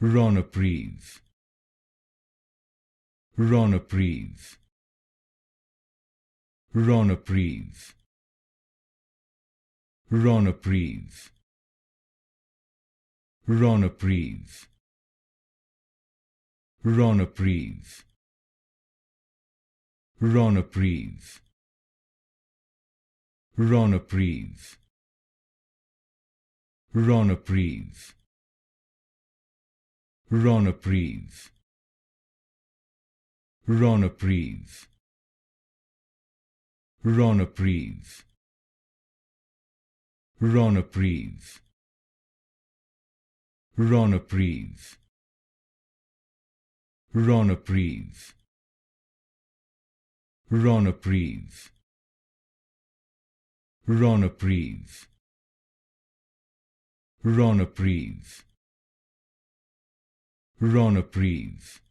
Ronapreve, Ronapreve, Ronapreve, Ronapreve, Ronapreve, Ronapreve, Ronapreve, Ronapreve, Ronapreve, Ronapreve, Ronapreve, Ronapreve, Ronapreve, Ronapreve, Ronapreve, Ronapreve, Ronapreve, Ronapreve, Ronapreve,